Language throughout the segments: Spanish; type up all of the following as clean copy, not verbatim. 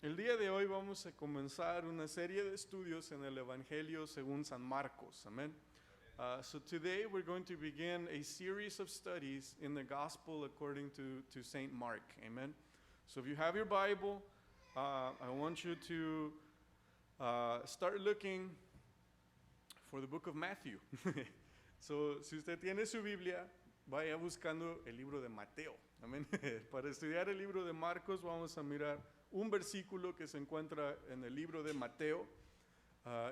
El día de hoy vamos a comenzar una serie de estudios en el Evangelio según San Marcos. Amen. So today we're going to begin a series of studies in the Gospel according to Saint Mark. Amen. So if you have your Bible, I want you to start looking for the book of Matthew. So si usted tiene su Biblia, vaya buscando el libro de Mateo. Amén. Para estudiar el libro de Marcos vamos a mirar un versículo que se encuentra en el libro de Mateo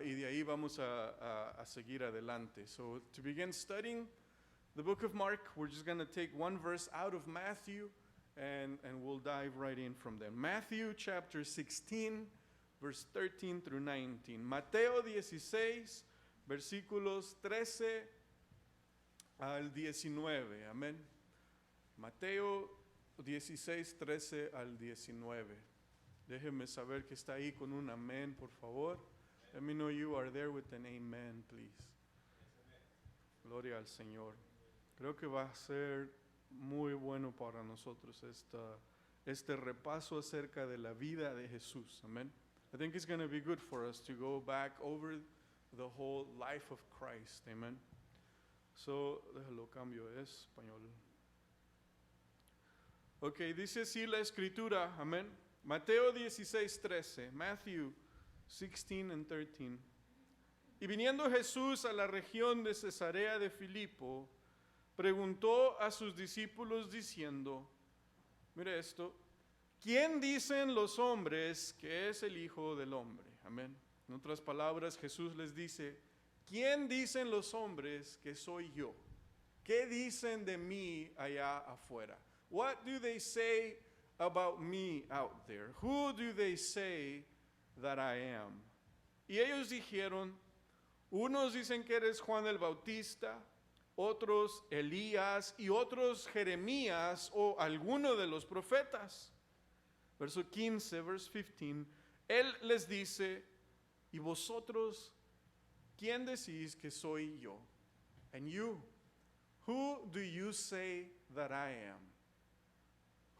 y de ahí vamos a seguir adelante. So to begin studying the book of Mark, we're just going to take one verse out of Matthew and we'll dive right in from there. Matthew chapter 16, verse 13 through 19. Mateo 16, versículos 13 al 19. Amén. Mateo 16, 13 al 19. Déjeme saber que está ahí con un amén, por favor. Let me know you are there with an amen, please. Gloria al Señor. Creo que va a ser muy bueno para nosotros este repaso acerca de la vida de Jesús. Amén. I think it's going to be good for us to go back over the whole life of Christ. Amen. So, déjalo cambio, es español. Ok, dice así la escritura, amén. Mateo 16, 13, Matthew 16 and 13. Y viniendo Jesús a la región de Cesarea de Filipo, preguntó a sus discípulos diciendo, mire esto, ¿quién dicen los hombres que es el Hijo del Hombre? Amén. En otras palabras, Jesús les dice, ¿quién dicen los hombres que soy yo? ¿Qué dicen de mí allá afuera? What do they say about me out there? Who do they say that I am? Y ellos dijeron, unos dicen que eres Juan el Bautista, otros Elías y otros Jeremías o alguno de los profetas. Verso 15, verse 15, él les dice, ¿y vosotros quién decís que soy yo? And you, who do you say that I am?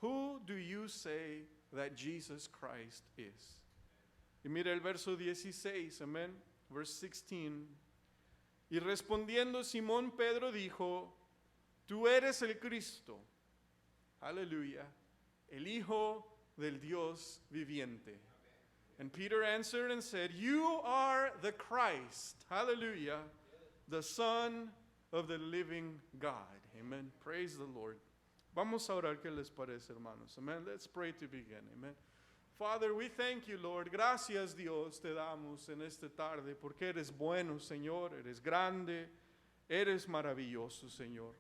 Who do you say that Jesus Christ is? Y mira el verso 16, amén, verse 16. Y respondiendo Simón Pedro dijo, tú eres el Cristo, aleluya, el Hijo del Dios viviente. And Peter answered and said, you are the Christ, hallelujah, the Son of the living God. Amen. Praise the Lord. Vamos a orar, ¿qué les parece, hermanos? Amen. Let's pray to begin. Amen. Father, we thank you, Lord. Gracias, Dios, te damos en esta tarde porque eres bueno, Señor. Eres grande, eres maravilloso, Señor.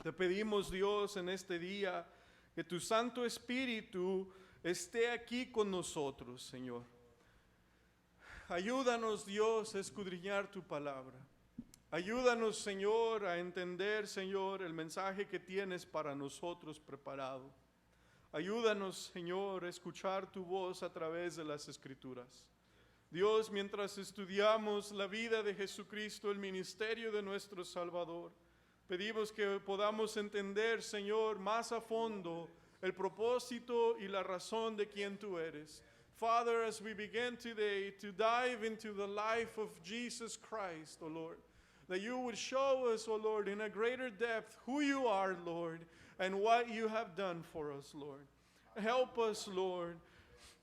Te pedimos, Dios, en este día que tu Santo Espíritu esté aquí con nosotros, Señor. Ayúdanos, Dios, a escudriñar tu palabra. Ayúdanos, Señor, a entender, Señor, el mensaje que tienes para nosotros preparado. Ayúdanos, Señor, a escuchar tu voz a través de las Escrituras. Dios, mientras estudiamos la vida de Jesucristo, el ministerio de nuestro Salvador, pedimos que podamos entender, Señor, más a fondo el propósito y la razón de quien tú eres. Father, as we begin today to dive into the life of Jesus Christ, O Lord, that you would show us, O Lord, in a greater depth who you are, Lord, and what you have done for us, Lord. Help us, Lord,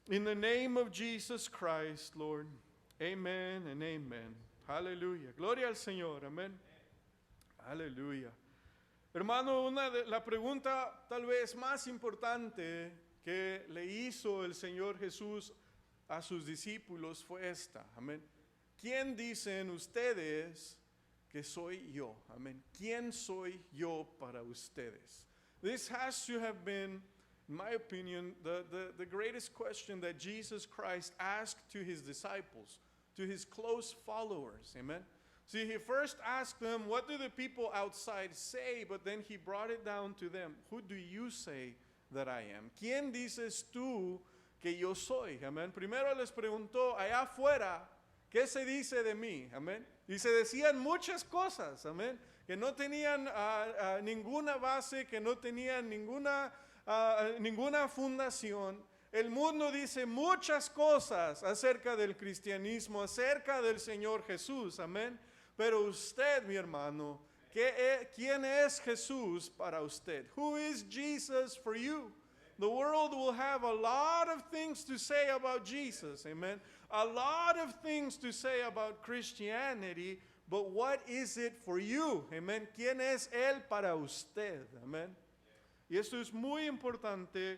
in the name of Jesus Christ, Lord. Amen and amen. Hallelujah. Gloria al Señor. Amén. Aleluya. Hermano, la pregunta tal vez más importante que le hizo el Señor Jesús a sus discípulos fue esta. Amén. ¿Quién dicen ustedes que soy yo? Amén. ¿Quién soy yo para ustedes? This has to have been, in my opinion, the greatest question that Jesus Christ asked to his disciples, to his close followers. Amen. See, he first asked them, what do the people outside say? But then he brought it down to them. Who do you say that I am? ¿Quién dices tú que yo soy? Amén. Primero les preguntó, allá afuera, ¿qué se dice de mí? Amén. Y se decían muchas cosas, amén, que no tenían ninguna base, que no tenían ninguna fundación. El mundo dice muchas cosas acerca del cristianismo, acerca del Señor Jesús, amén. Pero usted, mi hermano, ¿quién es Jesús para usted? Who is Jesus for you? The world will have a lot of things to say about Jesus, amen. A lot of things to say about Christianity, but what is it for you? Amen. ¿Quién es Él para usted? Amen. Y esto es muy importante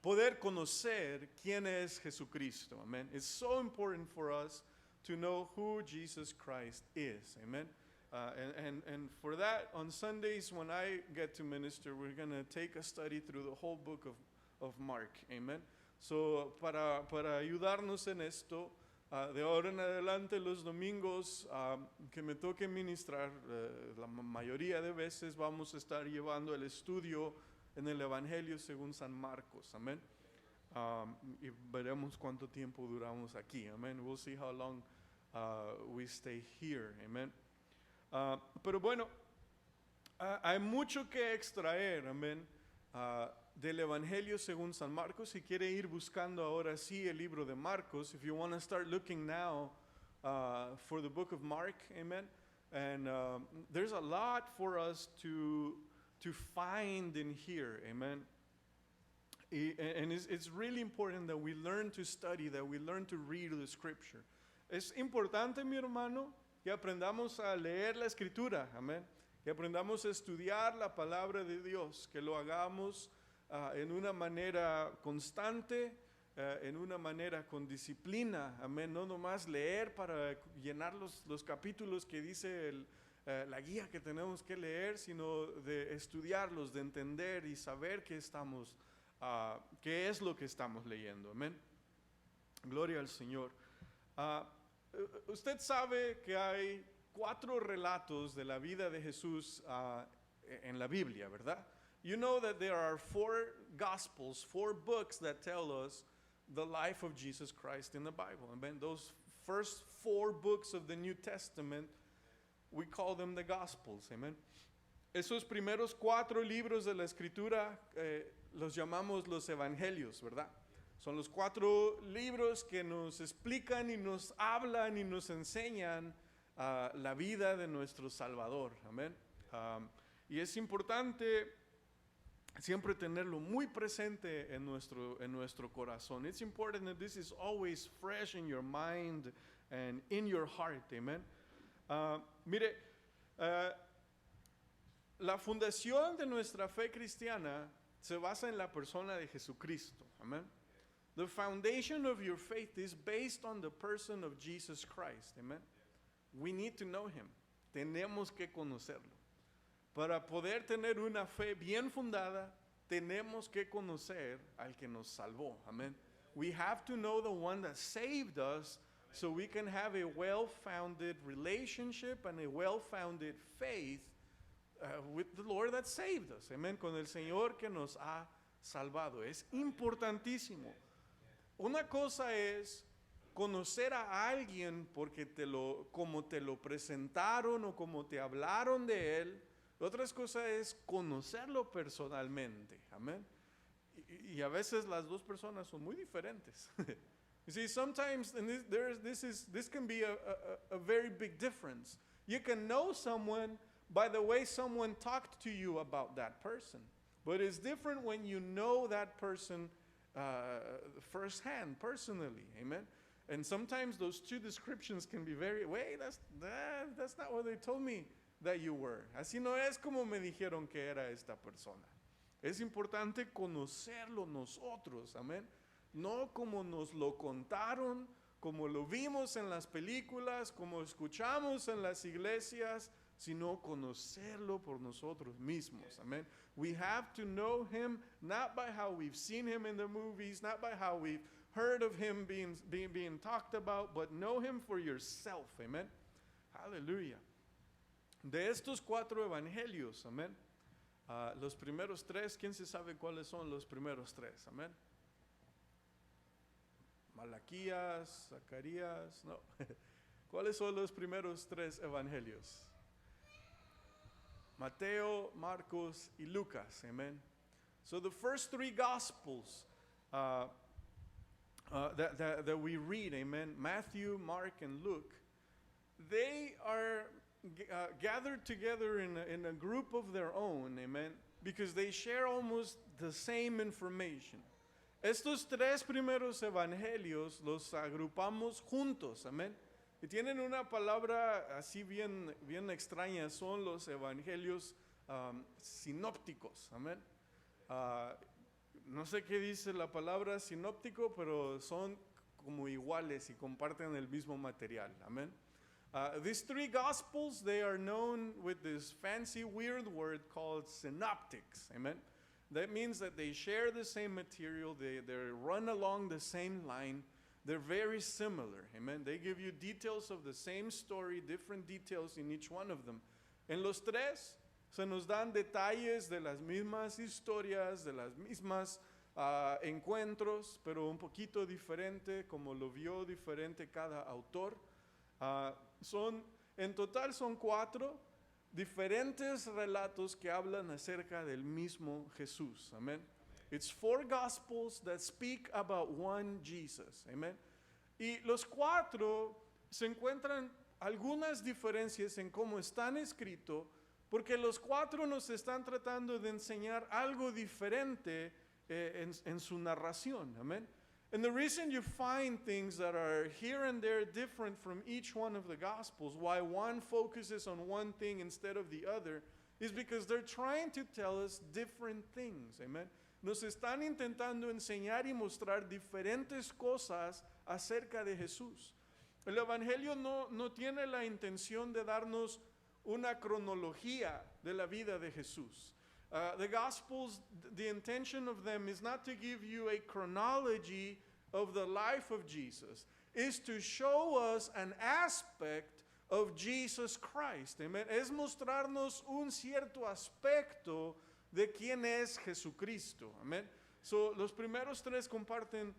poder conocer quién es Jesucristo. Amen. It's so important for us to know who Jesus Christ is. Amen. And for that, on Sundays when I get to minister, we're going to take a study through the whole book of Mark. Amen. So, para ayudarnos en esto, de ahora en adelante los domingos que me toque ministrar, la mayoría de veces vamos a estar llevando el estudio en el Evangelio según San Marcos. Amén. Y veremos cuánto tiempo duramos aquí. Amén. We'll see how long we stay here. Amén. Pero bueno, hay mucho que extraer, amén, del Evangelio según San Marcos. Si quiere ir buscando ahora sí el libro de Marcos, if you want to start looking now for the book of Mark, amen. And there's a lot for us to find in here, amen. And it's really important that we learn to study, that we learn to read the scripture. Es importante, mi hermano, que aprendamos a leer la escritura, amén. Que aprendamos a estudiar la palabra de Dios, que lo hagamos en una manera constante, en una manera con disciplina, amén. No nomás leer para llenar los capítulos que dice la guía que tenemos que leer, sino de estudiarlos, de entender y saber qué es lo que estamos leyendo, amén. Gloria al Señor. Usted sabe que hay 4 relatos de la vida de Jesús en la Biblia, ¿verdad? You know that there are 4 Gospels, 4 books that tell us the life of Jesus Christ in the Bible. Amen. Those first 4 books of the New Testament, we call them the Gospels. Amen. Esos primeros 4 libros de la Escritura los llamamos los Evangelios, ¿verdad? Son los 4 libros que nos explican y nos hablan y nos enseñan la vida de nuestro Salvador. Amén. Y es importante siempre tenerlo muy presente en nuestro corazón. It's important that this is always fresh in your mind and in your heart. Amen. Mire, la fundación de nuestra fe cristiana se basa en la persona de Jesucristo. Amén. The foundation of your faith is based on the person of Jesus Christ. Amen. We need to know him. Tenemos que conocerlo. Para poder tener una fe bien fundada, tenemos que conocer al que nos salvó. Amen. We have to know the one that saved us so we can have a well-founded relationship and a well-founded faith with the Lord that saved us. Amen. Con el Señor que nos ha salvado. Es importantísimo. Una cosa es conocer a alguien porque como te lo presentaron o como te hablaron de él. Otra cosa es conocerlo personalmente. Amén. Y a veces las dos personas son muy diferentes. You see, sometimes this can be a very big difference. You can know someone by the way someone talked to you about that person. But it's different when you know that person firsthand, personally. Amen. And sometimes those 2 descriptions can be that's not what they told me that you were. Así no es como me dijeron que era esta persona. Es importante conocerlo nosotros, amén. No como nos lo contaron, como lo vimos en las películas, como escuchamos en las iglesias, sino conocerlo por nosotros mismos, amén. We have to know him not by how we've seen him in the movies, not by how we've heard of him being talked about, but know him for yourself, amen. Hallelujah. De estos 4 evangelios, amén. Los primeros 3, ¿quién se sabe cuáles son los primeros 3? Amén. Malaquías, Zacarías, no. ¿Cuáles son los primeros 3 evangelios? Mateo, Marcos y Lucas, amén. So the first three Gospels that we read, amen, Matthew, Mark, and Luke, they are gathered together in a group of their own, amen, because they share almost the same information. Estos tres primeros evangelios los agrupamos juntos, amén. Y tienen una palabra así bien extraña, son los evangelios sinópticos, amén. No sé qué dice la palabra sinóptico, pero son como iguales y comparten el mismo material, amén. These three gospels, they are known with this fancy weird word called synoptics, amen. That means that they share the same material, they run along the same line, they're very similar, amen. They give you details of the same story, different details in each one of them. En los tres se nos dan detalles de las mismas historias, de las mismas encuentros, pero un poquito diferente, como lo vio diferente cada autor. En total son 4 diferentes relatos que hablan acerca del mismo Jesús. Amén. It's 4 gospels that speak about one Jesus. Amén. Y los 4 se encuentran algunas diferencias en cómo están escritos, porque los 4 nos están tratando de enseñar algo diferente en su narración. Amén. And the reason you find things that are here and there different from each one of the Gospels, why one focuses on one thing instead of the other, is because they're trying to tell us different things. Amen. Nos están intentando enseñar y mostrar diferentes cosas acerca de Jesús. El Evangelio no tiene la intención de darnos una cronología de la vida de Jesús. The Gospels, the intention of them is not to give you a chronology of the life of Jesus, is to show us an aspect of Jesus Christ. Amen. Es mostrarnos un cierto aspecto de quién es Jesucristo. Amen. So, los primeros 3 comparten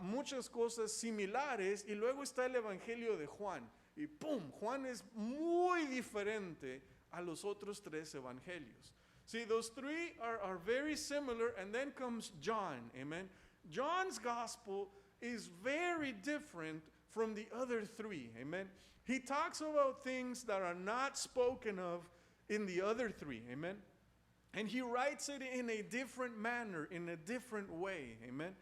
muchas cosas similares, y luego está el Evangelio de Juan. Y ¡pum! Juan es muy diferente a los otros 3 evangelios. See, those 3 are very similar, and then comes John, amen. John's gospel is very different from the other 3, amen. He talks about things that are not spoken of in the other 3, amen. And he writes it in a different manner, in a different way, amen.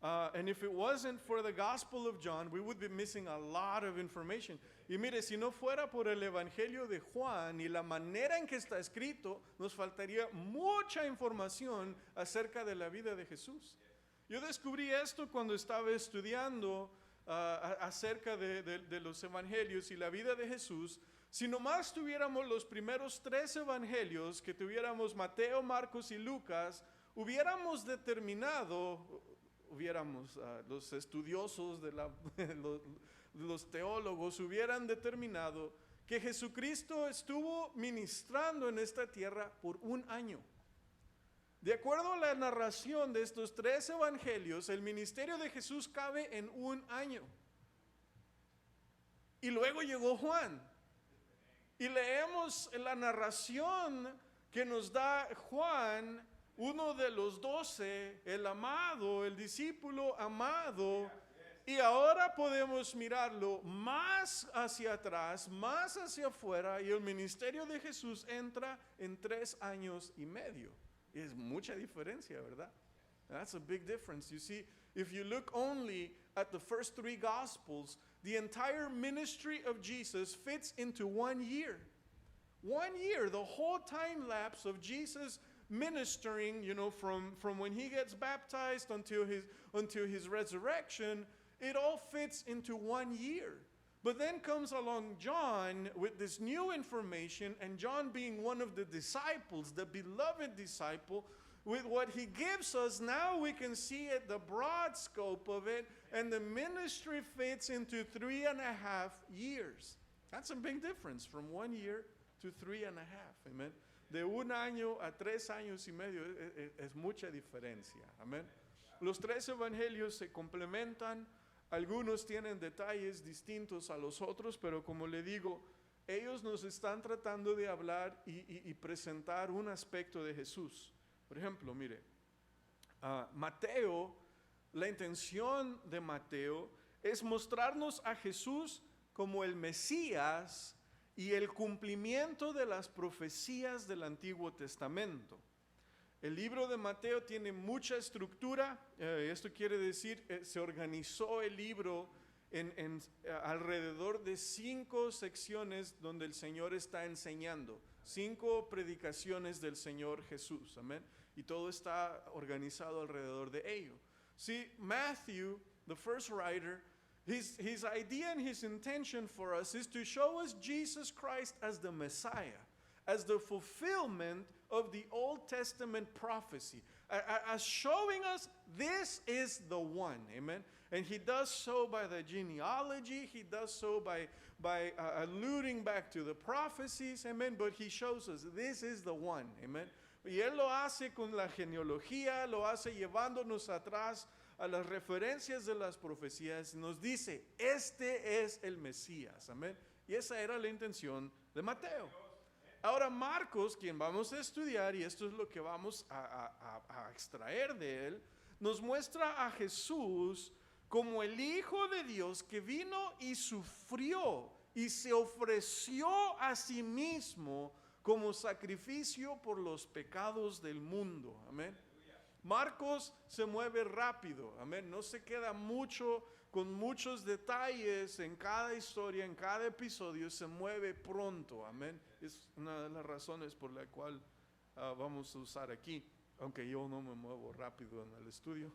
And if it wasn't for the Gospel of John, we would be missing a lot of information. Y mire, si no fuera por el Evangelio de Juan y la manera en que está escrito, nos faltaría mucha información acerca de la vida de Jesús. Yo descubrí esto cuando estaba estudiando acerca de los Evangelios y la vida de Jesús. Si nomás tuviéramos los primeros 3 Evangelios, que tuviéramos Mateo, Marcos y Lucas, hubiéramos determinado, los estudiosos los teólogos hubieran determinado que Jesucristo estuvo ministrando en esta tierra por 1 año. De acuerdo a la narración de estos 3 evangelios, el ministerio de Jesús cabe en 1 año. Y luego llegó Juan. Y leemos la narración que nos da Juan, uno de los 12, el amado, el discípulo amado, y ahora podemos mirarlo más hacia atrás, más hacia afuera, y el ministerio de Jesús entra en 3 años y medio. Y es mucha diferencia, ¿verdad? That's a big difference. You see, if you look only at the first 3 Gospels, the entire ministry of Jesus fits into 1 year. 1 year, the whole time lapse of Jesus ministering, from when he gets baptized until his resurrection, it all fits into 1 year. But then comes along John with this new information, and John being one of the disciples, the beloved disciple, with what he gives us, now we can see it, the broad scope of it, and the ministry fits into 3.5 years. That's a big difference from 1 year to 3.5, amen. De 1 año a 3 años y medio es mucha diferencia, amén. Los 3 evangelios se complementan, algunos tienen detalles distintos a los otros, pero como le digo, ellos nos están tratando de hablar y presentar un aspecto de Jesús. Por ejemplo, mire, Mateo, la intención de Mateo es mostrarnos a Jesús como el Mesías y el cumplimiento de las profecías del Antiguo Testamento. El libro de Mateo tiene mucha estructura, esto quiere decir, se organizó el libro alrededor de 5 secciones donde el Señor está enseñando, 5 predicaciones del Señor Jesús, amén, y todo está organizado alrededor de ello. See, Matthew, the first writer, his idea and his intention for us is to show us Jesus Christ as the Messiah, as the fulfillment of the Old Testament prophecy, as showing us this is the one, amen. And he does so by the genealogy, he does so by alluding back to the prophecies, amen, but he shows us this is the one, amen. Y él lo hace con la genealogía, lo hace llevándonos atrás a las referencias de las profecías, nos dice, este es el Mesías, amén. Y esa era la intención de Mateo. Ahora Marcos, quien vamos a estudiar, y esto es lo que vamos a extraer de él, nos muestra a Jesús como el Hijo de Dios que vino y sufrió y se ofreció a sí mismo como sacrificio por los pecados del mundo, amén. Marcos se mueve rápido, amén, no se queda mucho con muchos detalles en cada historia, en cada episodio, se mueve pronto, amén. Es una de las razones por la cual vamos a usar aquí, aunque yo no me muevo rápido en el estudio.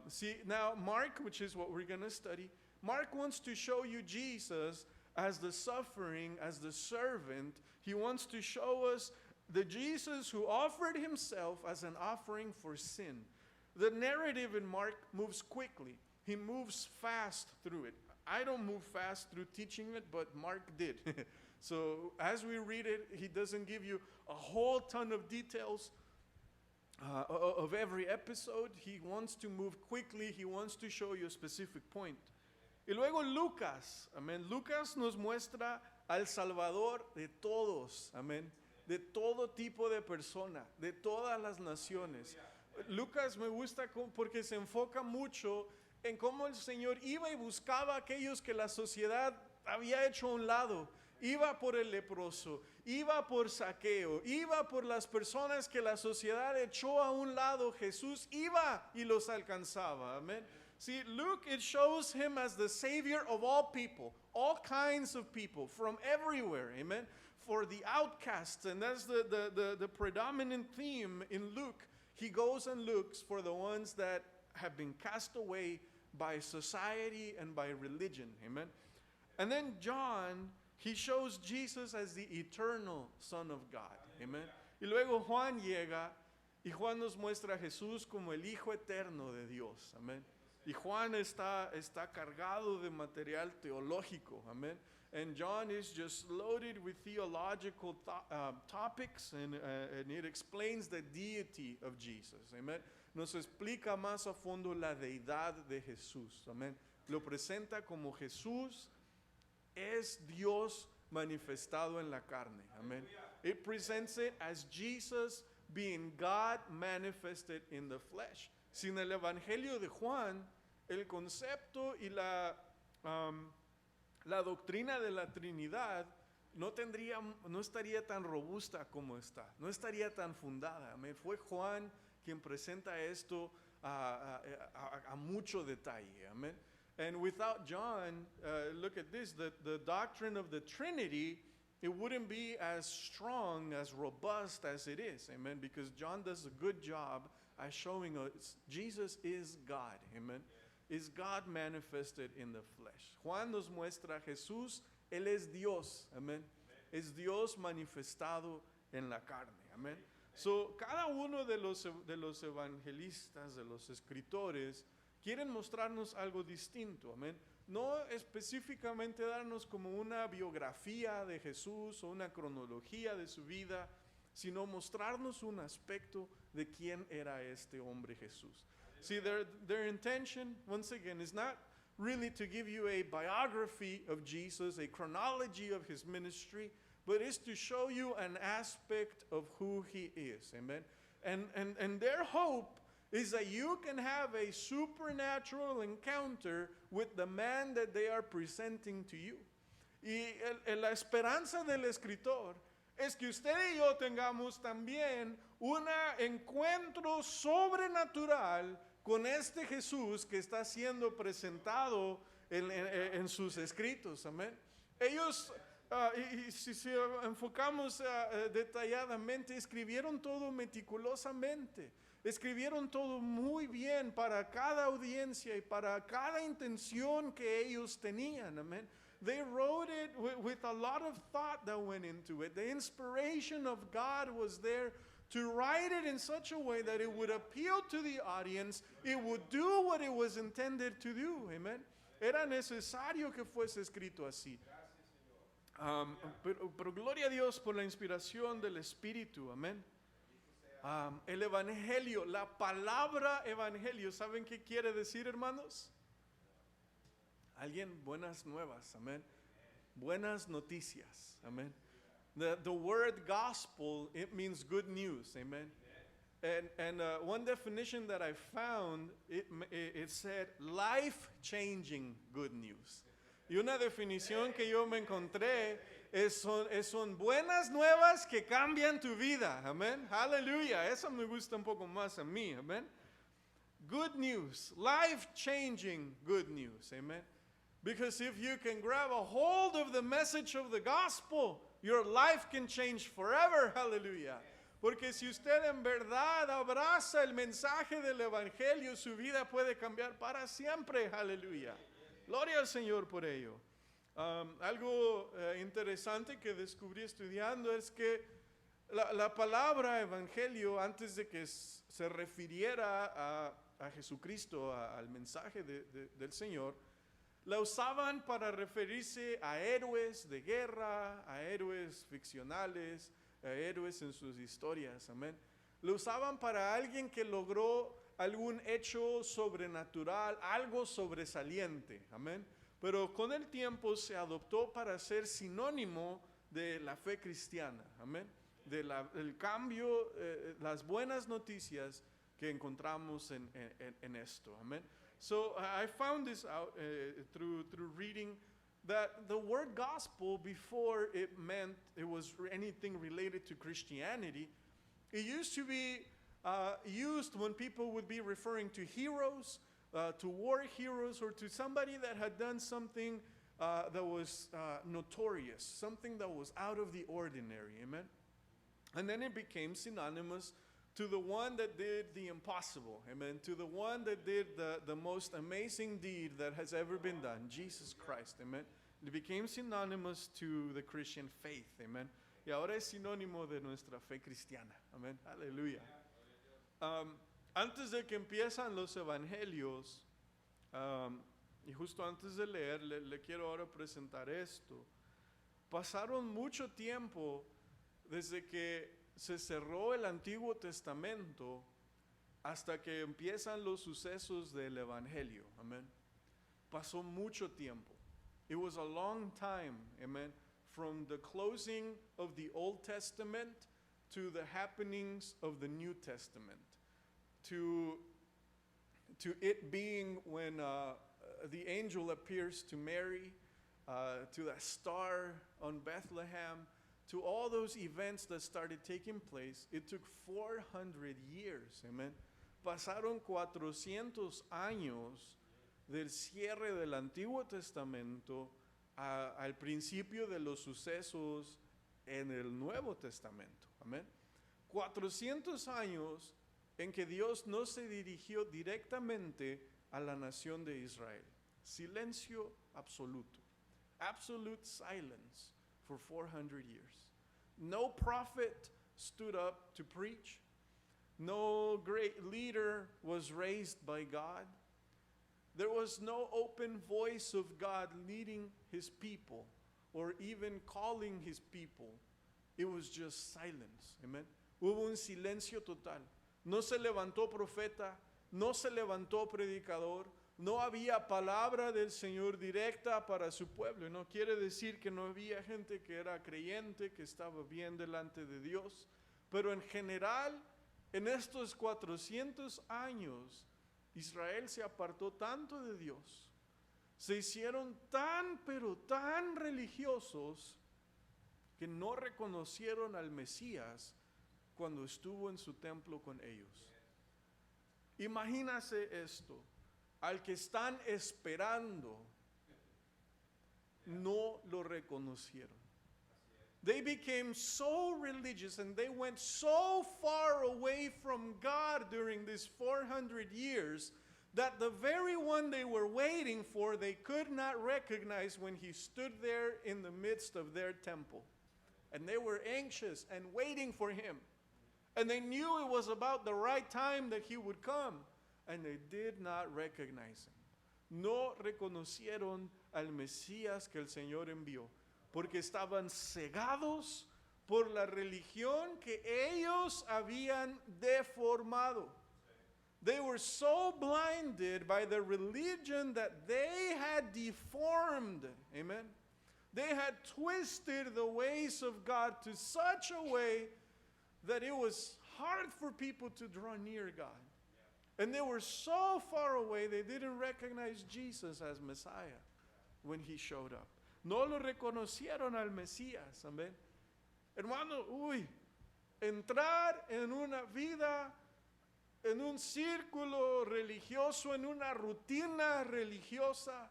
See, now Mark, which is what we're going to study, Mark wants to show you Jesus as the suffering, as the servant. He wants to show us the Jesus who offered himself as an offering for sin. The narrative in Mark moves quickly. He moves fast through it. I don't move fast through teaching it, but Mark did. So as we read it, he doesn't give you a whole ton of details of every episode. He wants to move quickly. He wants to show you a specific point. Y luego Lucas, amén. Lucas nos muestra al Salvador de todos, amén. De todo tipo de persona, de todas las naciones. Lucas me gusta porque se enfoca mucho en cómo el Señor iba y buscaba a aquellos que la sociedad había hecho a un lado. Iba por el leproso, iba por Zaqueo, iba por las personas que la sociedad echó a un lado. Jesús iba y los alcanzaba. Amén. See, Luke, it shows him as the Savior of all people, all kinds of people from everywhere. Amen. For the outcasts, and that's the predominant theme in Luke. He goes and looks for the ones that have been cast away by society and by religion. Amen. And then John, he shows Jesus as the eternal Son of God. Amen. Y luego Juan llega y Juan nos muestra a Jesús como el Hijo eterno de Dios. Amén. Y Juan está cargado de material teológico. Amén. And John is just loaded with theological topics, and it explains the deity of Jesus. Amen. Nos explica más a fondo la deidad de Jesús. Amén. Lo presenta como Jesús es Dios manifestado en la carne. Amén. It presents it as Jesus being God manifested in the flesh. Sin el Evangelio de Juan, el concepto y la doctrina de la Trinidad no estaría tan robusta como está, no estaría tan fundada. Amén. Fue Juan quien presenta esto a mucho detalle. Amén. And without John, look at this, the doctrine of the Trinity, it wouldn't be as strong, as robust as it is. Amen. Because John does a good job at showing us Jesus is God. Amen. Is God manifested in the flesh. Juan nos muestra a Jesús, Él es Dios. Amén. Es Dios manifestado en la carne. Amén. So, cada uno de los evangelistas, de los escritores, quieren mostrarnos algo distinto. Amén. No específicamente darnos como una biografía de Jesús o una cronología de su vida, sino mostrarnos un aspecto de quién era este hombre Jesús. See, their intention, once again, is not really to give you a biography of Jesus, a chronology of his ministry, but is to show you an aspect of who he is. Amen. And their hope is that you can have a supernatural encounter with the man that they are presenting to you. Y la esperanza del escritor es que usted y yo tengamos también un encuentro sobrenatural con este Jesús que está siendo presentado en sus escritos. Amén. Ellos, y si enfocamos detalladamente, escribieron todo meticulosamente. Escribieron todo muy bien para cada audiencia y para cada intención que ellos tenían. Amén. They wrote it with a lot of thought that went into it. The inspiration of God was there to write it in such a way that it would appeal to the audience. It would do what it was intended to do. Amen. Era necesario que fuese escrito así. Pero gloria a Dios por la inspiración del Espíritu. Amén. El evangelio, la palabra evangelio, ¿saben qué quiere decir, hermanos? Alguien, buenas nuevas, amén. Buenas noticias, amén. The word gospel, it means good news, amen. And one definition that I found, it said life-changing good news. Y una definición que yo me encontré son buenas nuevas que cambian tu vida, amén. Aleluya, eso me gusta un poco más a mí, amén. Good news, life-changing good news, amen. Because if you can grab a hold of the message of the gospel, your life can change forever, hallelujah. Porque si usted en verdad abraza el mensaje del evangelio, su vida puede cambiar para siempre, hallelujah. Gloria al Señor por ello. Algo interesante que descubrí estudiando es que la palabra evangelio, antes de que se refiriera a Jesucristo, al mensaje del Señor, la usaban para referirse a héroes de guerra, a héroes ficcionales, a héroes en sus historias, amén. Lo usaban para alguien que logró algún hecho sobrenatural, algo sobresaliente, amén. Pero con el tiempo se adoptó para ser sinónimo de la fe cristiana, amén. El cambio, las buenas noticias que encontramos en esto, amén. So I found this out through reading that the word gospel, before it meant it was anything related to Christianity, it used to be used when people would be referring to heroes, to war heroes, or to somebody that had done something that was notorious, something that was out of the ordinary, amen? And then it became synonymous to the one that did the impossible, amen, to the one that did the most amazing deed that has ever been done, Jesus Christ, amen. It became synonymous to the Christian faith, amen. Y ahora es sinónimo de nuestra fe cristiana, amen, aleluya. Antes de que empiezan los evangelios, y justo antes de leer, le quiero ahora presentar esto. Pasaron mucho tiempo desde que se cerró el Antiguo Testamento hasta que empiezan los sucesos del Evangelio, amén. Pasó mucho tiempo. It was a long time, amen, from the closing of the Old Testament to the happenings of the New Testament, to it being when the angel appears to Mary, to the star on Bethlehem, to all those events that started taking place. It took 400 years, amen. Pasaron 400 años del cierre del Antiguo Testamento al principio de los sucesos en el Nuevo Testamento, amén. 400 años en que Dios no se dirigió directamente a la nación de Israel. Silencio absoluto. Absolute silence for 400 years. No prophet stood up to preach. No great leader was raised by God. There was no open voice of God leading his people or even calling his people. It was just silence. Amen. Hubo un silencio total. No se levantó profeta, no se levantó predicador, no había palabra del Señor directa para su pueblo. No quiere decir que no había gente que era creyente, que estaba bien delante de Dios, pero en general En estos 400 años, Israel se apartó tanto de Dios, se hicieron tan, pero tan religiosos, que no reconocieron al Mesías cuando estuvo en su templo con ellos. Imagínase esto, al que están esperando, no lo reconocieron. They became so religious and they went so far away from God during these 400 years that the very one they were waiting for, they could not recognize when he stood there in the midst of their temple. And they were anxious and waiting for him. And they knew it was about the right time that he would come. And they did not recognize him. No reconocieron al Mesías que el Señor envió, porque estaban cegados por la religión que ellos habían deformado. They were so blinded by the religion that they had deformed. Amen. They had twisted the ways of God to such a way that it was hard for people to draw near God. And they were so far away, they didn't recognize Jesus as Messiah when he showed up. No lo reconocieron al Mesías, amén. Hermano, entrar en una vida, en un círculo religioso, en una rutina religiosa,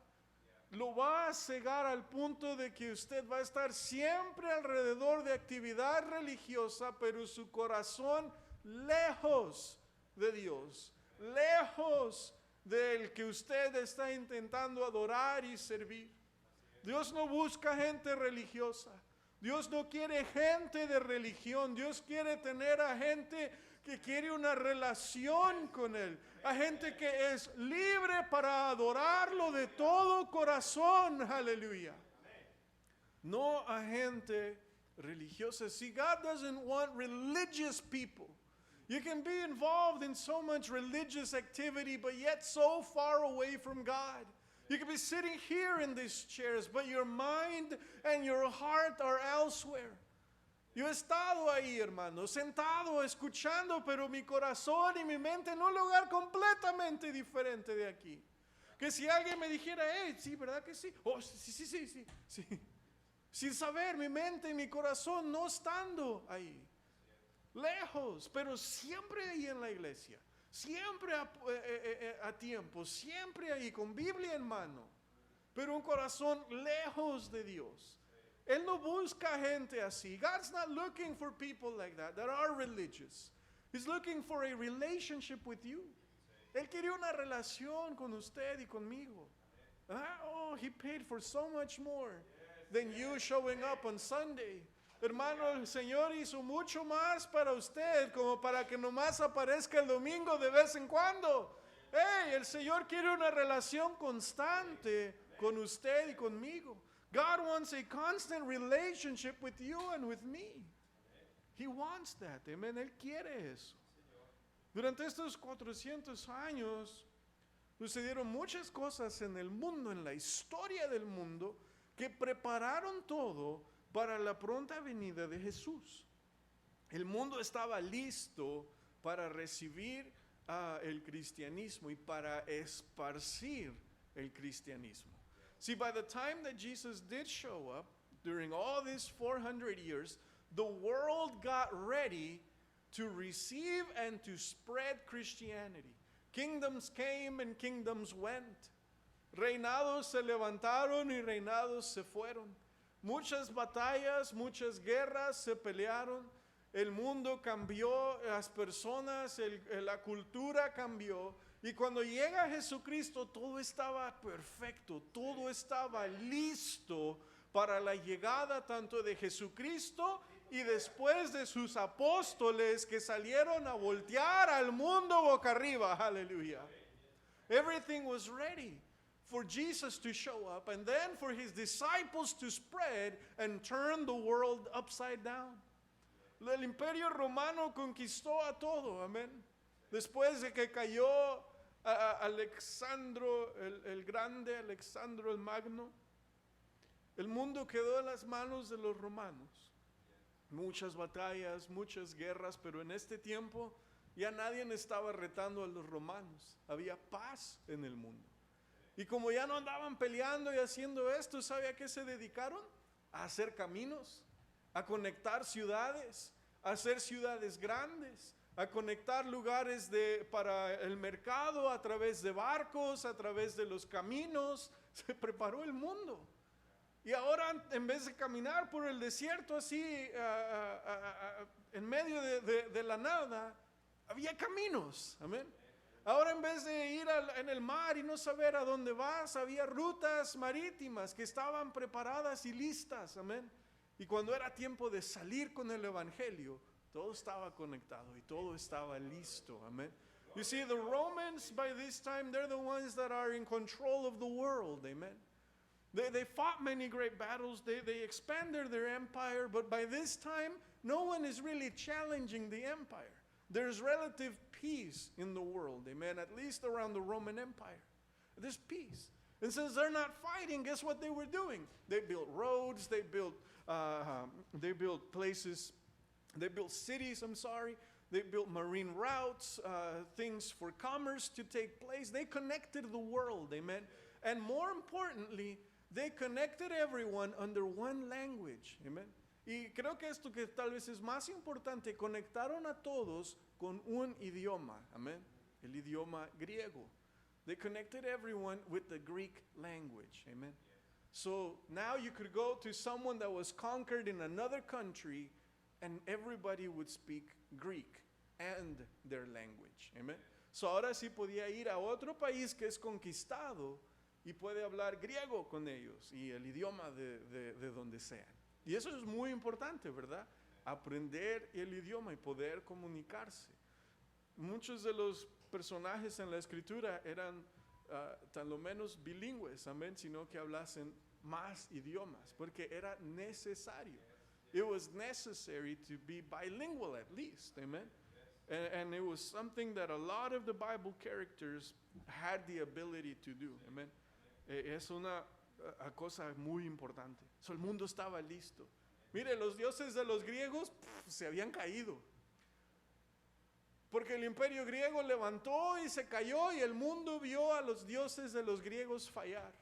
lo va a cegar al punto de que usted va a estar siempre alrededor de actividad religiosa, pero su corazón lejos de Dios, lejos del que usted está intentando adorar y servir. Dios no busca gente religiosa. Dios no quiere gente de religión. Dios quiere tener a gente que quiere una relación con Él. A gente que es libre para adorarlo de todo corazón. Aleluya. No a gente religiosa. See, God doesn't want religious people. You can be involved in so much religious activity, but yet so far away from God. You can be sitting here in these chairs, but your mind and your heart are elsewhere. Yo he estado ahí, hermano, sentado, escuchando, pero mi corazón y mi mente en un lugar completamente diferente de aquí. Que si alguien me dijera, hey, sí, ¿verdad que sí? Oh, sí. Sin saber, mi mente y mi corazón no estando ahí. Lejos, pero siempre ahí en la iglesia. Siempre a tiempo, siempre ahí, con Biblia en mano, pero un corazón lejos de Dios. Él no busca gente así. God's not looking for people like that are religious. He's looking for a relationship with you. Él quería una relación con usted y conmigo. Oh, he paid for so much more than you showing up on Sunday. Hermano, el Señor hizo mucho más para usted como para que nomás aparezca el domingo de vez en cuando. Hey, el Señor quiere una relación constante con usted y conmigo. God wants a constant relationship with you and with me. He wants that. Amen. Él quiere eso. Durante estos 400 años sucedieron muchas cosas en el mundo, en la historia del mundo, que prepararon todo para la pronta venida de Jesús. El mundo estaba listo para recibir el cristianismo y para esparcir el cristianismo. See, by the time that Jesus did show up, during all these 400 years, the world got ready to receive and to spread Christianity. Kingdoms came and kingdoms went. Reinados se levantaron y reinados se fueron. Muchas batallas, muchas guerras se pelearon, el mundo cambió, las personas, la cultura cambió, y cuando llega Jesucristo todo estaba perfecto, todo estaba listo para la llegada tanto de Jesucristo y después de sus apóstoles que salieron a voltear al mundo boca arriba, aleluya. Everything was ready for Jesus to show up and then for his disciples to spread and turn the world upside down. El imperio romano conquistó a todo, amén. Después de que cayó Alexandro el Grande, Alexandro el Magno, el mundo quedó en las manos de los romanos. Muchas batallas, muchas guerras, pero en este tiempo Ya nadie estaba retando a los romanos. Había paz en el mundo. Y como ya no andaban peleando y haciendo esto, ¿sabe a qué se dedicaron? A hacer caminos, a conectar ciudades, a hacer ciudades grandes, a conectar lugares para el mercado a través de barcos, a través de los caminos. Se preparó el mundo. Y ahora, en vez de caminar por el desierto así, en medio de la nada, había caminos. Amén. Ahora, en vez de ir en el mar y no saber a dónde vas, había rutas marítimas que estaban preparadas y listas. Amén. Y cuando era tiempo de salir con el evangelio, todo estaba conectado y todo estaba listo. Amén. You see, the Romans by this time, they're the ones that are in control of the world. Amen. They fought many great battles. They expanded their empire. But by this time, no one is really challenging the empire. There's relative peace in the world. Amen. At least around the Roman Empire. There's peace. And since they're not fighting, guess what they were doing? They built roads. They built places. They built cities, They built marine routes, things for commerce to take place. They connected the world, amen. And more importantly, they connected everyone under one language, amen. Y creo que esto que tal vez es más importante, conectaron a todos con un idioma, amen. El idioma griego. They connected everyone with the Greek language, amen. So now you could go to someone that was conquered in another country and everybody would speak Greek and their language, amen. So ahora sí podía ir a otro país que es conquistado y puede hablar griego con ellos y el idioma de donde sean. Y eso es muy importante, ¿verdad? Aprender el idioma y poder comunicarse. Muchos de los personajes en la escritura eran tan lo menos bilingües, amén, sino que hablasen más idiomas, porque era necesario. It was necessary to be bilingual at least, amen. And it was something that a lot of the Bible characters had the ability to do, amen. Es una cosa muy importante. So, el mundo estaba listo. Mire, los dioses de los griegos se habían caído. Porque el imperio griego levantó y se cayó y el mundo vio a los dioses de los griegos fallar.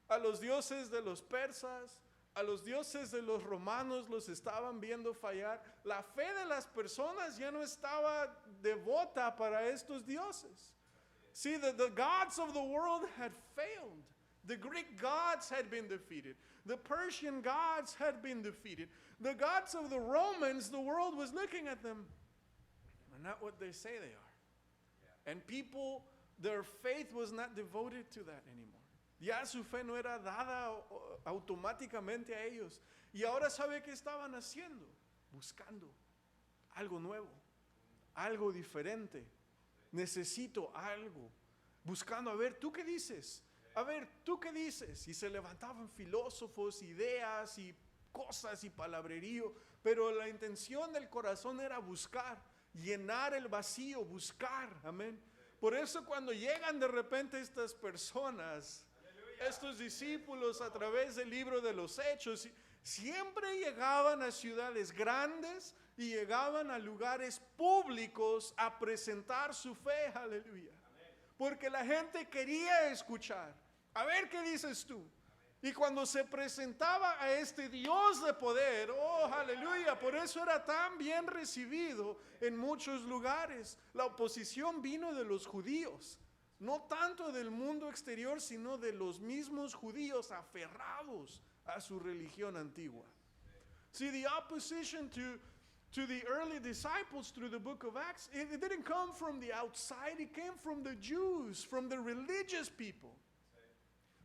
A los dioses de los persas, a los dioses de los romanos los estaban viendo fallar. La fe de las personas ya no estaba devota para estos dioses. See, the gods of the world had failed. The Greek gods had been defeated. The Persian gods had been defeated. The gods of the Romans, the world was looking at them. They're not what they say they are. And people, their faith was not devoted to that anymore. Ya su fe no era dada automáticamente a ellos. Y ahora ¿sabe qué estaban haciendo? Buscando algo nuevo, algo diferente. Necesito algo. Buscando, a ver, ¿tú qué dices? A ver, ¿tú qué dices? Y se levantaban filósofos, ideas y cosas y palabrerío. Pero la intención del corazón era buscar, llenar el vacío, buscar. Amén. Por eso cuando llegan de repente estas personas, estos discípulos a través del libro de los Hechos, siempre llegaban a ciudades grandes y llegaban a lugares públicos a presentar su fe, aleluya. Porque la gente quería escuchar. A ver qué dices tú. Y cuando se presentaba a este Dios de poder, oh, aleluya, por eso era tan bien recibido en muchos lugares. La oposición vino de los judíos. No tanto del mundo exterior, sino de los mismos judíos aferrados a su religión antigua. See, the opposition to the early disciples through the book of Acts, it didn't come from the outside, it came from the Jews, from the religious people.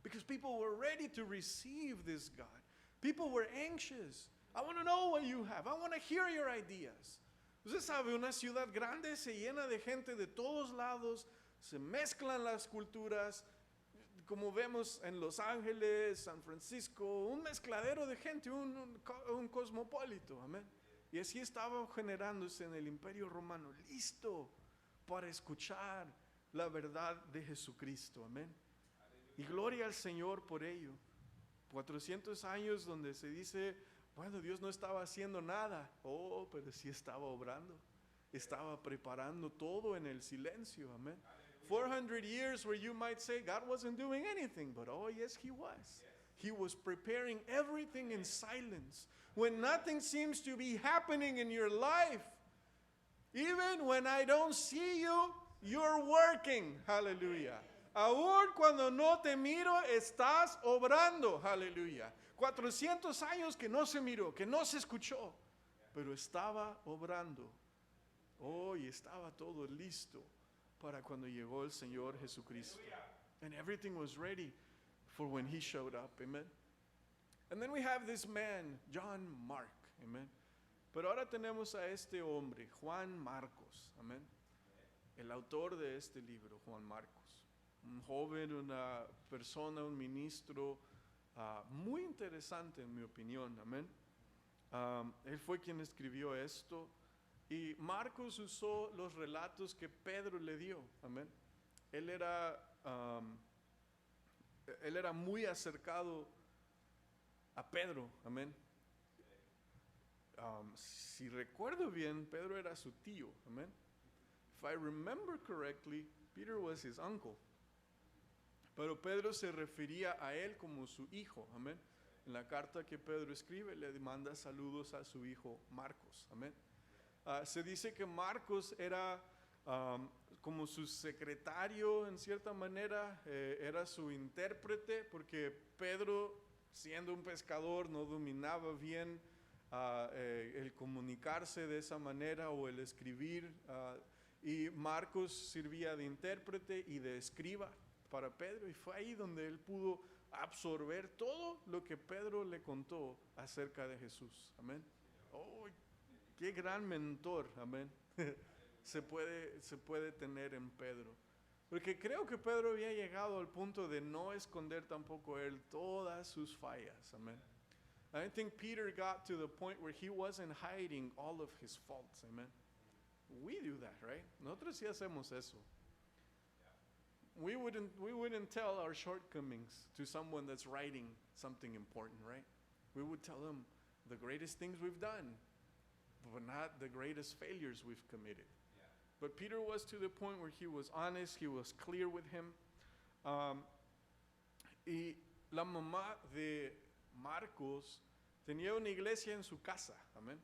Because people were ready to receive this God. People were anxious. I want to know what you have. I want to hear your ideas. Usted sabe, una ciudad grande se llena de gente de todos lados, se mezclan las culturas, como vemos en Los Ángeles, San Francisco, un mezcladero de gente, un cosmopolito, amén. Y así estaba generándose en el Imperio Romano, listo para escuchar la verdad de Jesucristo, amén. Y gloria al Señor por ello. 400 años donde se dice, bueno, Dios no estaba haciendo nada. Oh, pero sí estaba obrando. estaba preparando todo en el silencio. Amén. 400 years where you might say God wasn't doing anything, but oh yes, He was. He was preparing everything in silence. When nothing seems to be happening in your life, even when I don't see you, you're working. Hallelujah. Aún cuando no te miro, estás obrando. Hallelujah. 400 años que no se miró, que no se escuchó, pero estaba obrando. Oh, y estaba todo listo para cuando llegó el Señor Jesucristo. And everything was ready for when He showed up. Amen. And then we have this man, John Mark. Amen. Pero ahora tenemos a este hombre, Juan Marcos. Amén. El autor de este libro, Juan Marcos. Un joven, una persona, un ministro muy interesante en mi opinión. Amén. Él fue quien escribió esto. Y Marcos usó los relatos que Pedro le dio. Amén. Él era muy acercado a Pedro. Amén. Si recuerdo bien, Pedro era su tío. Amén. If I remember correctly, Peter was his uncle. Pero Pedro se refería a él como su hijo. Amén. En la carta que Pedro escribe, le manda saludos a su hijo Marcos. Amén. Se dice que Marcos era como su secretario en cierta manera, era su intérprete, porque Pedro, siendo un pescador, no dominaba bien el comunicarse de esa manera o el escribir, y Marcos servía de intérprete y de escriba para Pedro, y fue ahí donde él pudo absorber todo lo que Pedro le contó acerca de Jesús. Amén. Oh, qué gran mentor, amén, se puede tener en Pedro. Porque creo que Pedro había llegado al punto de no esconder tampoco él todas sus fallas, amén. I think Peter got to the point where he wasn't hiding all of his faults, amen. We do that, right? Nosotros sí hacemos eso. We wouldn't tell our shortcomings to someone that's writing something important, right? We would tell them the greatest things we've done, but not the greatest failures we've committed. Yeah. But Peter was to the point where he was honest, he was clear with him. Y la mamá de Marcos tenía una iglesia en su casa, amén.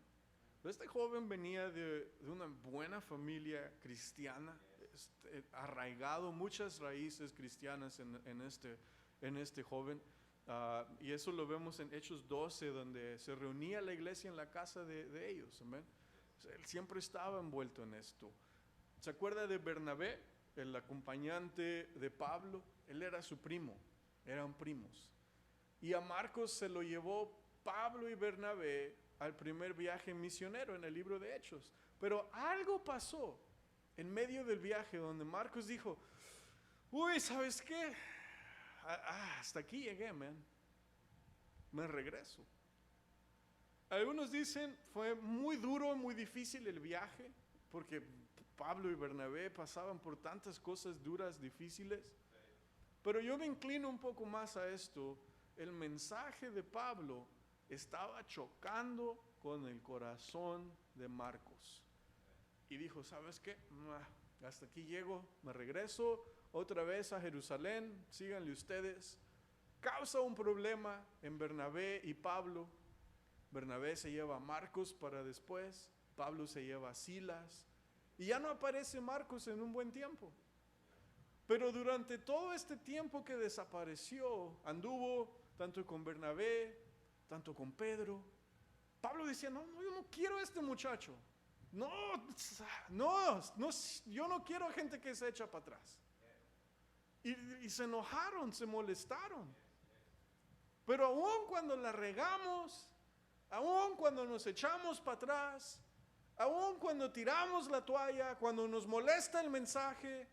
Este joven venía de una buena familia cristiana, arraigado muchas raíces cristianas en este joven. Y eso lo vemos en Hechos 12, donde se reunía la iglesia en la casa de ellos. Amén. Él siempre estaba envuelto en esto. ¿Se acuerda de Bernabé, el acompañante de Pablo? Él era su primo, eran primos. Y a Marcos se lo llevó Pablo y Bernabé al primer viaje misionero en el libro de Hechos. Pero algo pasó en medio del viaje donde Marcos dijo, uy, ¿sabes qué? Hasta aquí llegué, man. Me regreso. Algunos dicen fue muy duro, muy difícil el viaje, porque Pablo y Bernabé pasaban por tantas cosas duras, difíciles. Pero yo me inclino un poco más a esto. El mensaje de Pablo estaba chocando con el corazón de Marcos. Y dijo, ¿sabes qué? Hasta aquí llego, me regreso otra vez a Jerusalén, síganle ustedes. Causa un problema en Bernabé y Pablo. Bernabé se lleva a Marcos para después, Pablo se lleva a Silas, y ya no aparece Marcos en un buen tiempo. Pero durante todo este tiempo que desapareció, anduvo tanto con Bernabé, tanto con Pedro. Pablo decía, no, yo no quiero a este muchacho. No, yo no quiero gente que se echa para atrás. Y se enojaron, se molestaron. Pero aún cuando la regamos, aún cuando nos echamos para atrás, aún cuando tiramos la toalla, cuando nos molesta el mensaje,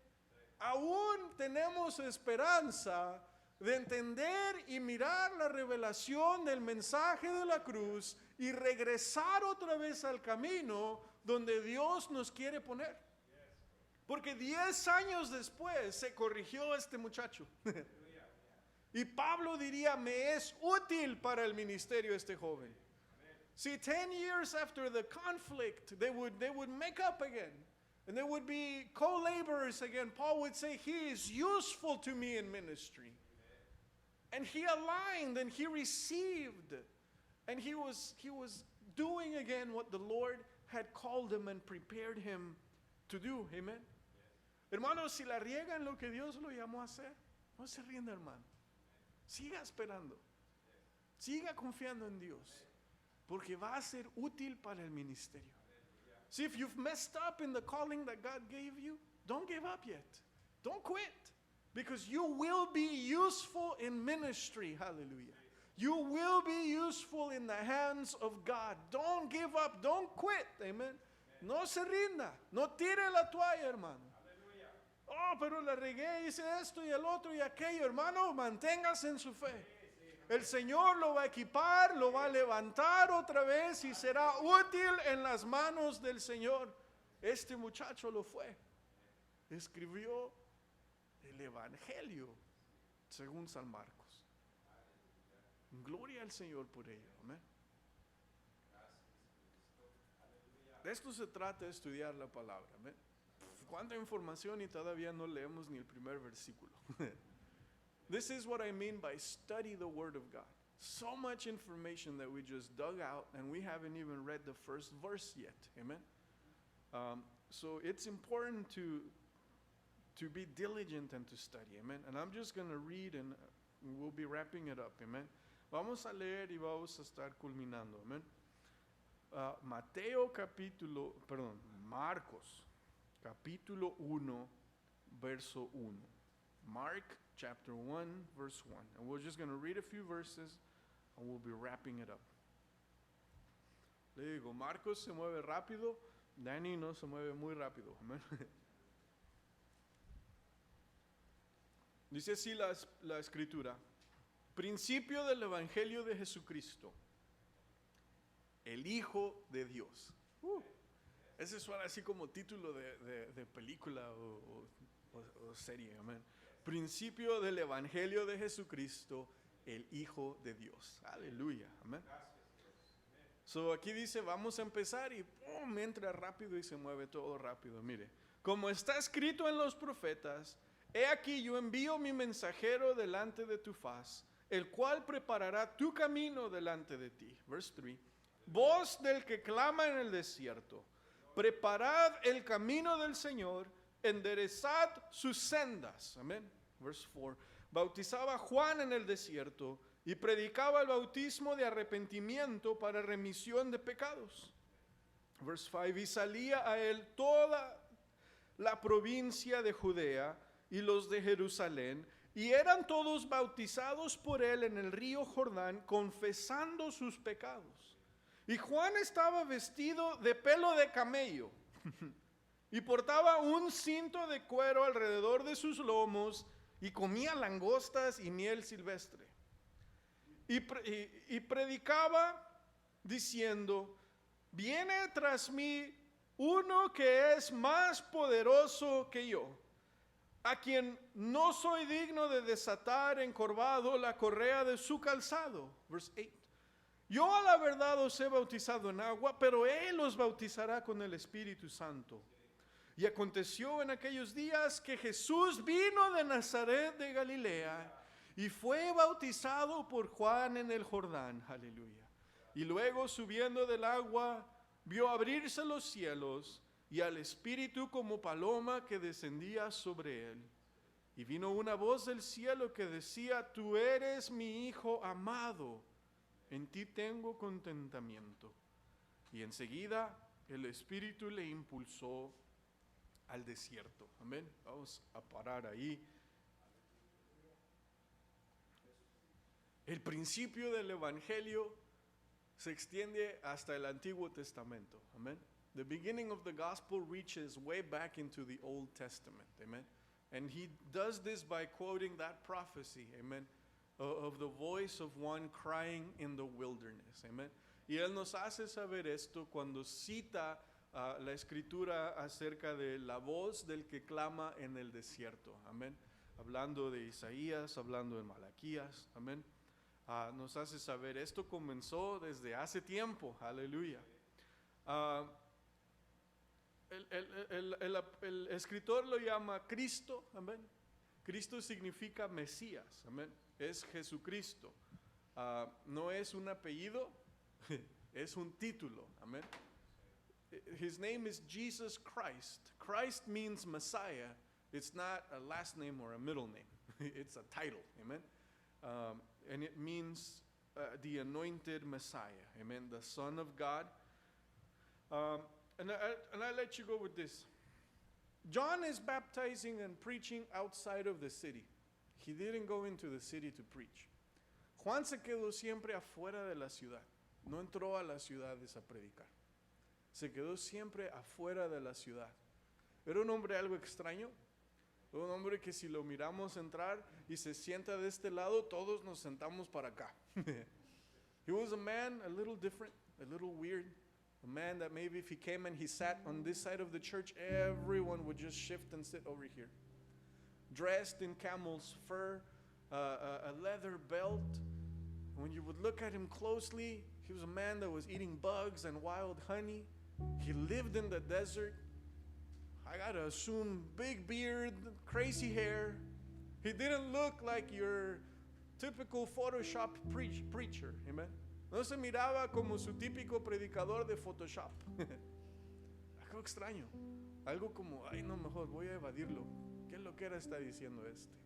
aún tenemos esperanza de entender y mirar la revelación del mensaje de la cruz y regresar otra vez al camino donde Dios nos quiere poner. Porque 10 años después se corrigió este muchacho. Y Pablo diría, me es útil para el ministerio este joven. See, 10 years after the conflict, they would make up again. And they would be co-laborers again. Paul would say, he is useful to me in ministry. And he aligned and he received. And he was doing again what the Lord had called him and prepared him to do. Amen. Hermano, si la riega en lo que Dios lo llamó a hacer, no se rinda, hermano. Siga esperando. Siga confiando en Dios. Porque va a ser útil para el ministerio. See, if you've messed up in the calling that God gave you, don't give up yet. Don't quit. Because you will be useful in ministry. Hallelujah. You will be useful in the hands of God. Don't give up. Don't quit. Amen. No se rinda. No tire la toalla, hermano. Oh, pero la regué, hice esto y el otro y aquello. Hermano, manténgase en su fe. El Señor lo va a equipar, lo va a levantar otra vez y será útil en las manos del Señor. Este muchacho lo fue. Escribió el Evangelio según San Marcos. Gloria al Señor por ello. Amén. De esto se trata de estudiar la palabra. Amén. Cuánta información y todavía no leemos ni el primer versículo. This is what I mean by study the Word of God. So much information that we just dug out and we haven't even read the first verse yet. Amen. So it's important to be diligent and to study. Amen. And I'm just going to read and we'll be wrapping it up. Amen. Vamos a leer y vamos a estar culminando. Amen. Marcos, capítulo 1, verso 1. Mark chapter 1, verse 1. And we're just going to read a few verses and we'll be wrapping it up. Le digo, Marcos se mueve rápido, Danny no se mueve muy rápido. Amen. Dice así la escritura. Principio del Evangelio de Jesucristo, el Hijo de Dios. Ese suena así como título de película o serie. Amén. Principio del Evangelio de Jesucristo, el Hijo de Dios. Aleluya. Amén. So aquí dice, vamos a empezar y ¡pum! Entra rápido y se mueve todo rápido. Mire, como está escrito en los profetas, he aquí yo envío mi mensajero delante de tu faz, el cual preparará tu camino delante de ti. Verse 3. Voz del que clama en el desierto, preparad el camino del Señor, enderezad sus sendas. Amén. Verse 4. Bautizaba Juan en el desierto y predicaba el bautismo de arrepentimiento para remisión de pecados. Verse 5. Y salía a él toda la provincia de Judea y los de Jerusalén, y eran todos bautizados por él en el río Jordán, confesando sus pecados. Y Juan estaba vestido de pelo de camello y portaba un cinto de cuero alrededor de sus lomos y comía langostas y miel silvestre. Y predicaba diciendo, viene tras mí uno que es más poderoso que yo, a quien no soy digno de desatar encorvado la correa de su calzado. Verse 8. Yo a la verdad os he bautizado en agua, pero él os bautizará con el Espíritu Santo. Y aconteció en aquellos días que Jesús vino de Nazaret de Galilea y fue bautizado por Juan en el Jordán. Aleluya. Y luego subiendo del agua, vio abrirse los cielos y al Espíritu como paloma que descendía sobre él. Y vino una voz del cielo que decía, tú eres mi Hijo amado, en ti tengo contentamiento. Y enseguida el Espíritu le impulsó al desierto. Amén. Vamos a parar ahí. El principio del Evangelio se extiende hasta el Antiguo Testamento. Amén. The beginning of the gospel reaches way back into the Old Testament. Amen. And he does this by quoting that prophecy. Amen. Of the voice of one crying in the wilderness. Amen. Y él nos hace saber esto cuando cita la escritura acerca de la voz del que clama en el desierto. Amén. Hablando de Isaías, hablando de Malaquías. Amén. nos hace saber, esto comenzó desde hace tiempo, aleluya. Ah, el escritor lo llama Cristo, amén. Cristo significa Mesías, amén. Es Jesucristo. No es un apellido, es un título, amén. His name is Jesus Christ. Christ means Messiah. It's not a last name or a middle name. It's a title, amen. And it means the anointed Messiah, amen. The Son of God. And I let you go with this. John is baptizing and preaching outside of the city. He didn't go into the city to preach. Juan se quedó siempre afuera de la ciudad. No entró a las ciudades a predicar. Se quedó siempre afuera de la ciudad. Era un hombre algo extraño. Un hombre que si lo miramos entrar y se sienta de este lado, todos nos sentamos para acá. He was a man a little different, a little weird. A man that maybe if he came and he sat on this side of the church, everyone would just shift and sit over here. Dressed in camel's fur, a leather belt. When you would look at him closely, he was a man that was eating bugs and wild honey. He lived in the desert. I gotta assume big beard, crazy hair. He didn't look like your typical Photoshop preacher, amen? No se miraba como su típico predicador de Photoshop. Algo extraño. Algo como, ay no, mejor voy a evadirlo. ¿Qué loquera está diciendo este?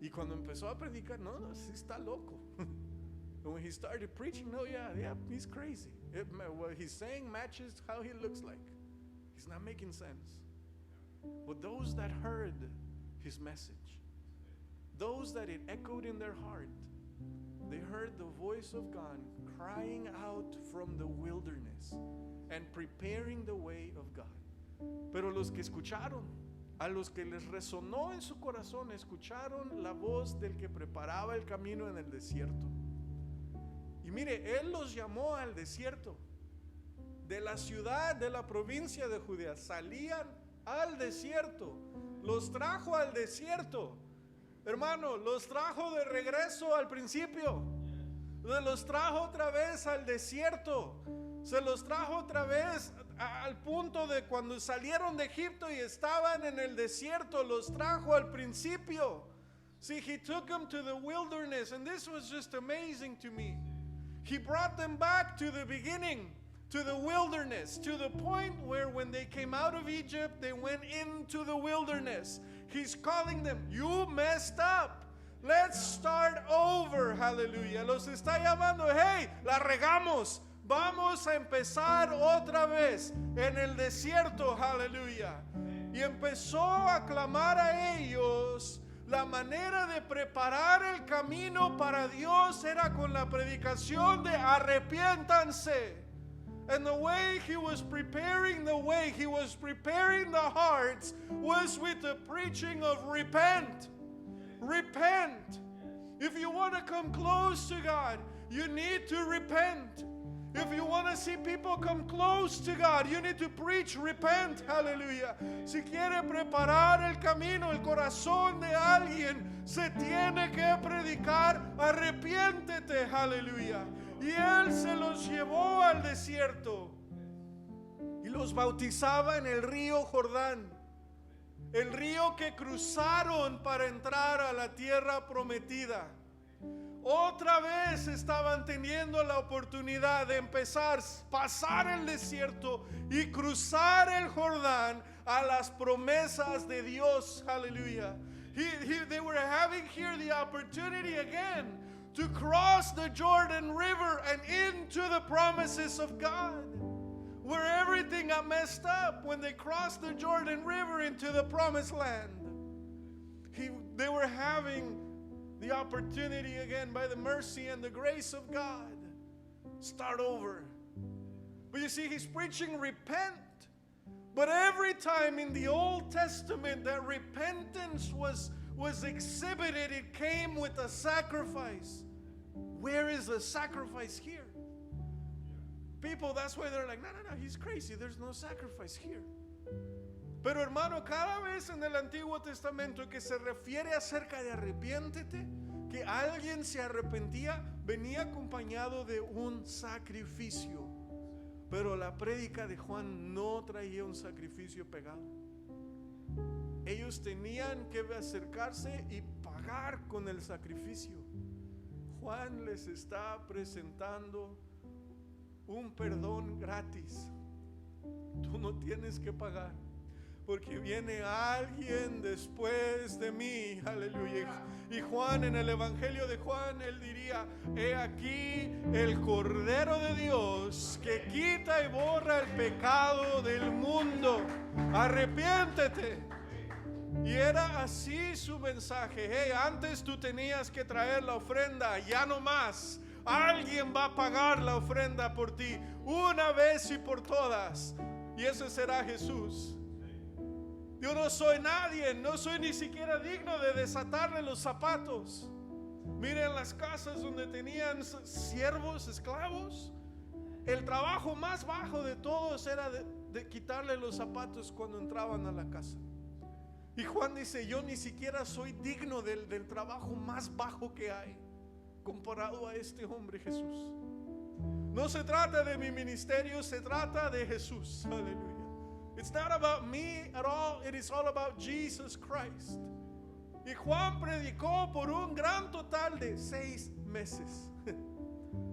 Y cuando empezó a predicar, no, sí está loco. And when he started preaching, no, yeah, he's crazy. What he's saying matches how he looks like. He's not making sense. But those that heard his message, those that it echoed in their heart, they heard the voice of God crying out from the wilderness and preparing the way of God. Pero los que escucharon, a los que les resonó en su corazón, escucharon la voz del que preparaba el camino en el desierto. Y mire, Él los llamó al desierto. De la ciudad, de la provincia de Judea, salían al desierto. Los trajo al desierto. Hermano, los trajo de regreso al principio. Los trajo otra vez al desierto. Se los trajo otra vez al punto de cuando salieron de Egipto y estaban en el desierto. Los trajo al principio. See, he took them to the wilderness, and this was just amazing to me. He brought them back to the beginning, to the wilderness, to the point where when they came out of Egypt, they went into the wilderness. He's calling them, you messed up. Let's start over. Hallelujah. Los está llamando, hey, la regamos. Vamos a empezar otra vez en el desierto. Hallelujah. Y empezó a clamar a ellos. La manera de preparar el camino para Dios era con la predicación de arrepiéntanse. And the way he was preparing the way, he was preparing the hearts, was with the preaching of repent. Repent. If you want to come close to God, you need to repent. If you want to see people come close to God, you need to preach, repent, hallelujah. Si quiere preparar el camino, el corazón de alguien, se tiene que predicar, arrepiéntete, hallelujah. Y Él se los llevó al desierto y los bautizaba en el río Jordán, el río que cruzaron para entrar a la tierra prometida. Otra vez estaban teniendo la oportunidad de empezar, pasar el desierto y cruzar el Jordán a las promesas de Dios. Hallelujah. They were having here the opportunity again to cross the Jordan River and into the promises of God. Where everything got messed up when they crossed the Jordan River into the promised land. They were having the opportunity again by the mercy and the grace of God. Start over. But you see, he's preaching repent. But every time in the Old Testament that repentance was exhibited, it came with a sacrifice. Where is the sacrifice here? People, that's why they're like, no, he's crazy. There's no sacrifice here. Pero hermano, cada vez en el Antiguo Testamento que se refiere acerca de arrepiéntete, que alguien se arrepentía, venía acompañado de un sacrificio. Pero la prédica de Juan no traía un sacrificio pegado. Ellos tenían que acercarse y pagar con el sacrificio. Juan les está presentando un perdón gratis. Tú no tienes que pagar, porque viene alguien después de mí. Aleluya. Y Juan, en el Evangelio de Juan, él diría: he aquí el Cordero de Dios que quita y borra el pecado del mundo. Arrepiéntete. Y era así su mensaje. Hey, antes tú tenías que traer la ofrenda, ya no más. Alguien va a pagar la ofrenda por ti, una vez y por todas. Y ese será Jesús. Yo no soy nadie, no soy ni siquiera digno de desatarle los zapatos. Miren las casas donde tenían siervos, esclavos. El trabajo más bajo de todos era de quitarle los zapatos cuando entraban a la casa. Y Juan dice: yo ni siquiera soy digno del trabajo más bajo que hay comparado a este hombre Jesús. No se trata de mi ministerio, se trata de Jesús. Aleluya. It's not about me at all, it is all about Jesus Christ. Y Juan predicó por un gran total de 6 meses.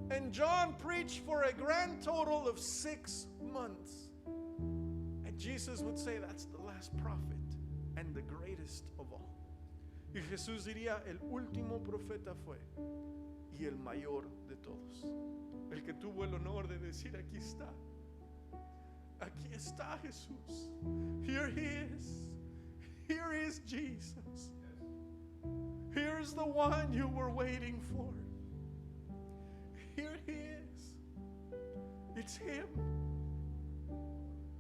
And John preached for a grand total of 6 months. And Jesus would say, that's the last prophet and the greatest of all. Y Jesús diría: el último profeta fue y el mayor de todos. El que tuvo el honor de decir: aquí está. Aquí está Jesús. Here he is. Here is Jesus. Here's the one you were waiting for. Here he is. It's him.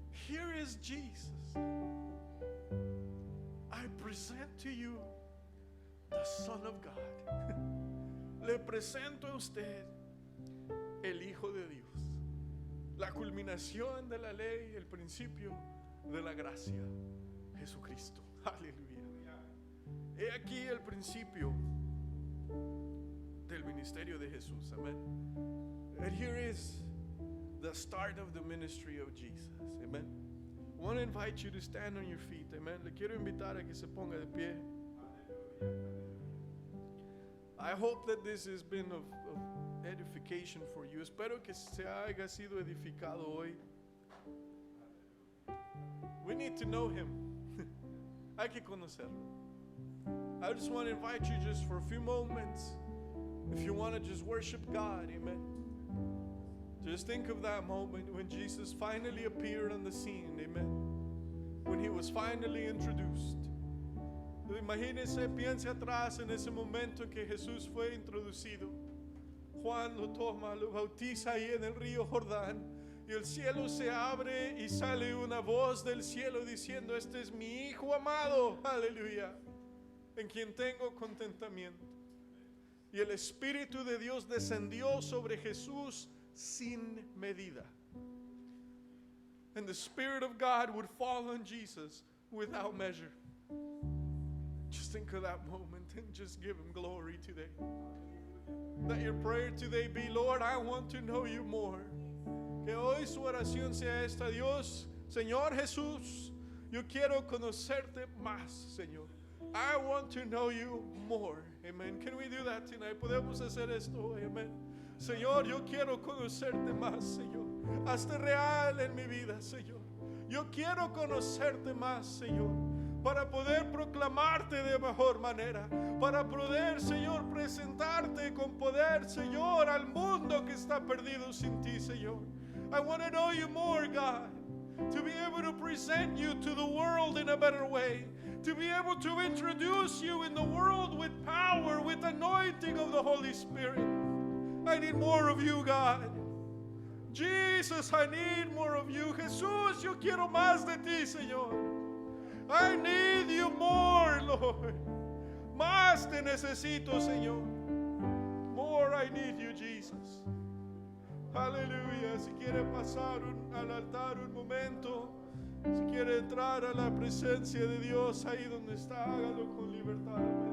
Here is Jesus. I present to you the Son of God. Le presento a usted el Hijo de Dios. La culminación de la ley, el principio de la gracia, Jesucristo. Aleluya. He aquí el principio del ministerio de Jesús. Amén. And here is the start of the ministry of Jesus. Amen. I want to invite you to stand on your feet. Amen. Le quiero invitar a que se ponga de pie. I hope that this has been of edification for you. Espero que se haya sido edificado hoy. We need to know him. Hay que conocerlo. I just want to invite you just for a few moments, if you want to just worship God. Amen. Just think of that moment when Jesus finally appeared on the scene. Amen. When he was finally introduced. Imagínese, piense atrás en ese momento en que Jesús fue introducido. Juan lo toma, lo bautiza ahí en el río Jordán, y el cielo se abre y sale una voz del cielo diciendo: este es mi Hijo amado, aleluya, en quien tengo contentamiento. Y el Espíritu de Dios descendió sobre Jesús sin medida. And the Spirit of God would fall on Jesus without measure. Just think of that moment and just give him glory today. That your prayer today be: Lord, I want to know you more. Que hoy su oración sea esta: Dios, Señor Jesús, yo quiero conocerte más, Señor. I want to know you more. Amen. Can we do that tonight? Podemos hacer esto. Amen. Señor, yo quiero conocerte más, Señor. Hazte real en mi vida, Señor. Yo quiero conocerte más, Señor, para poder proclamarte de mejor manera, para poder, Señor, presentarte con poder, Señor, al mundo que está perdido sin ti, Señor. I want to know you more, God, to be able to present you to the world in a better way, to be able to introduce you in the world with power, with anointing of the Holy Spirit. I need more of you, God. Jesus, I need more of you. Jesús, yo quiero más de ti, Señor. I need you more, Lord. Más te necesito, Señor. More I need you, Jesus. Aleluya. Si quiere pasar al altar un momento, si quiere entrar a la presencia de Dios ahí donde está, hágalo con libertad.